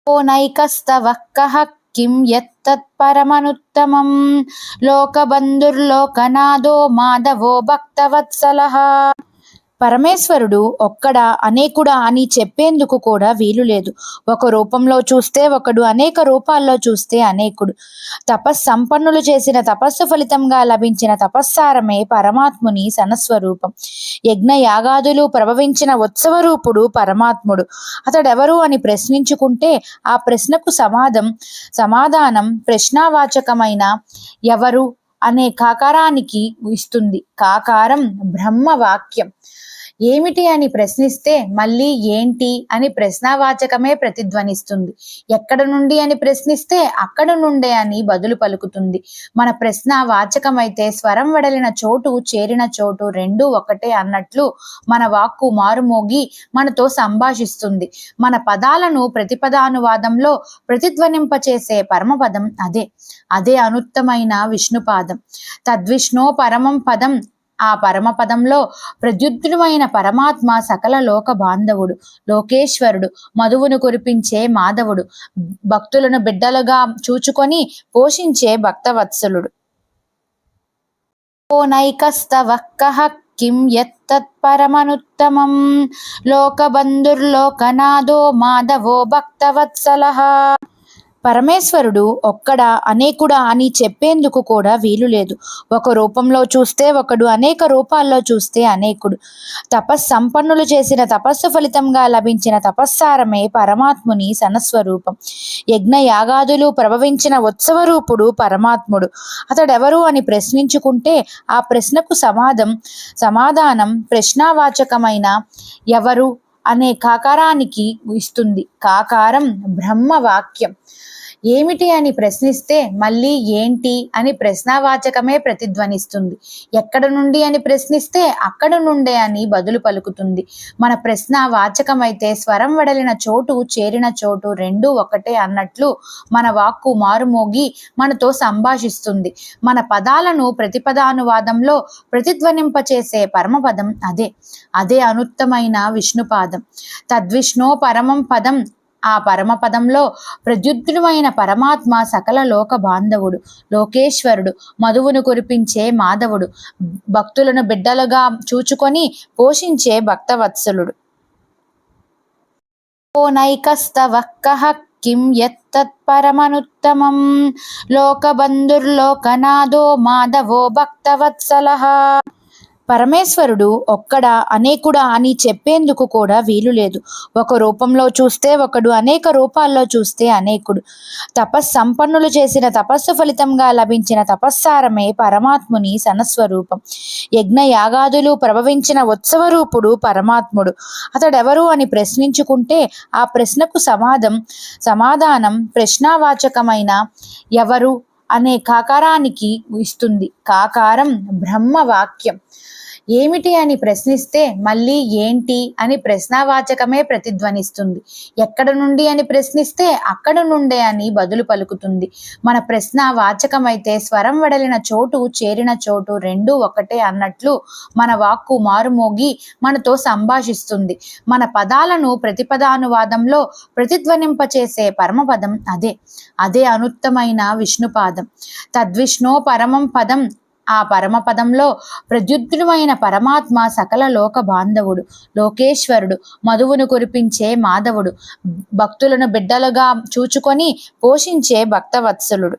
నైకస్తవః కః కిం యత్తత్పరమనుత్తమం లోకబంధుర్లోకనాథో మాధవో భక్తవత్సలః. పరమేశ్వరుడు ఒక్కడా అనేకుడా అని చెప్పేందుకు కూడా వీలు లేదు. ఒక రూపంలో చూస్తే ఒకడు, అనేక రూపాల్లో చూస్తే అనేకుడు. తపస్సంపన్నులు చేసిన తపస్సు ఫలితంగా లభించిన తపస్సారమే పరమాత్ముని సనస్వరూపం. యజ్ఞ యాగాదులు ప్రభవించిన ఉత్సవరూపుడు పరమాత్ముడు. అతడెవరు అని ప్రశ్నించుకుంటే ఆ ప్రశ్నకు సమాధానం ప్రశ్నావాచకమైన ఎవరు అనే కాకారానికి ఇస్తుంది. కాకారం బ్రహ్మవాక్యం. ఏమిటి అని ప్రశ్నిస్తే మళ్ళీ ఏంటి అని ప్రశ్నావాచకమే ప్రతిధ్వనిస్తుంది. ఎక్కడ నుండి అని ప్రశ్నిస్తే అక్కడ నుండే అని బదులు పలుకుతుంది. మన ప్రశ్నావాచకమైతే స్వరం వెడలిన చోటు చేరిన చోటు రెండూ ఒకటే అన్నట్లు మన వాక్కు మారుమోగి మనతో సంభాషిస్తుంది. మన పదాలను ప్రతిపదానువాదంలో ప్రతిధ్వనింపచేసే పరమపదం అదే అనుత్తమైన విష్ణుపాదం. తద్విష్ణో పరమం పదం. ఆ పరమపదంలో ప్రద్యుత్తుడమైన పరమాత్మ సకల లోక బాంధవుడు, లోకేశ్వరుడు, మధువును కురిపించే మాధవుడు, భక్తులను బిడ్డలుగా చూచుకొని పోషించే భక్తవత్సలుడు. నైకస్తవః కః కిం యత్తత్పరమనుత్తమం లోకబంధుర్లోకనాథో మాధవో భక్తవత్సలః. పరమేశ్వరుడు ఒక్కడా అనేకుడా అని చెప్పేందుకు కూడా వీలు లేదు. ఒక రూపంలో చూస్తే ఒకడు, అనేక రూపాల్లో చూస్తే అనేకుడు. తపస్సంపన్నులు చేసిన తపస్సు ఫలితంగా లభించిన తపస్సారమే పరమాత్ముని సనస్వరూపం. యజ్ఞ యాగాదులు ప్రభవించిన ఉత్సవరూపుడు పరమాత్ముడు. అతడెవరు అని ప్రశ్నించుకుంటే ఆ ప్రశ్నకు సమాధానం ప్రశ్నావాచకమైన ఎవరు అనే కాకారానికి ఇస్తుంది. కాకారం బ్రహ్మవాక్యం. ఏమిటి అని ప్రశ్నిస్తే మళ్ళీ ఏంటి అని ప్రశ్నావాచకమే ప్రతిధ్వనిస్తుంది. ఎక్కడ నుండి అని ప్రశ్నిస్తే అక్కడ నుండే అని బదులు పలుకుతుంది. మన ప్రశ్నావాచకమైతే స్వరం వెడలిన చోటు చేరిన చోటు రెండూ ఒకటే అన్నట్లు మన వాక్కు మారుమోగి మనతో సంభాషిస్తుంది. మన పదాలను ప్రతిపదానువాదంలో ప్రతిధ్వనింపచేసే పరమపదం అదే అనుత్తమైన విష్ణుపాదం. తద్విష్ణో పరమం పదం. ఆ పరమపదంలో ప్రద్యుత్తుడమైన పరమాత్మ సకల లోక బాంధవుడు, లోకేశ్వరుడు, మధువును కురిపించే మాధవుడు, భక్తులను బిడ్డలుగా చూచుకొని పోషించే భక్తవత్సలుడు. నైకస్తవః కః కిం యత్తత్పరమనుత్తమం లోకబంధుర్లోకనాథో మాధవో భక్తవత్సలః. పరమేశ్వరుడు ఒక్కడా అనేకుడా అని చెప్పేందుకు కూడా వీలు లేదు. ఒక రూపంలో చూస్తే ఒకడు, అనేక రూపాల్లో చూస్తే అనేకుడు. తపస్సంపన్నులు చేసిన తపస్సు ఫలితంగా లభించిన తపస్సారమే పరమాత్ముని సనస్వరూపం. యజ్ఞ యాగాదులు ప్రభవించిన ఉత్సవరూపుడు పరమాత్ముడు. అతడెవరు అని ప్రశ్నించుకుంటే ఆ ప్రశ్నకు సమాధానం ప్రశ్నావాచకమైన ఎవరు అనే కాకారానికి ఇస్తుంది. కాకారం బ్రహ్మవాక్యం. ఏమిటి అని ప్రశ్నిస్తే మళ్ళీ ఏంటి అని ప్రశ్నావాచకమే ప్రతిధ్వనిస్తుంది. ఎక్కడ నుండి అని ప్రశ్నిస్తే అక్కడ నుండే అని బదులు పలుకుతుంది. మన ప్రశ్నావాచకమైతే స్వరం వెడలిన చోటు చేరిన చోటు రెండూ ఒకటే అన్నట్లు మన వాక్కు మారుమోగి మనతో సంభాషిస్తుంది. మన పదాలను ప్రతిపదానువాదంలో ప్రతిధ్వనింపచేసే పరమపదం అదే అనుత్తమైన విష్ణుపాదం. తద్విష్ణో పరమం పదం. ఆ పరమపదంలో ప్రద్యుత్తుడమైన పరమాత్మ సకల లోక బాంధవుడు, లోకేశ్వరుడు, మధువును కురిపించే మాధవుడు, భక్తులను బిడ్డలుగా చూచుకొని పోషించే భక్తవత్సలుడు.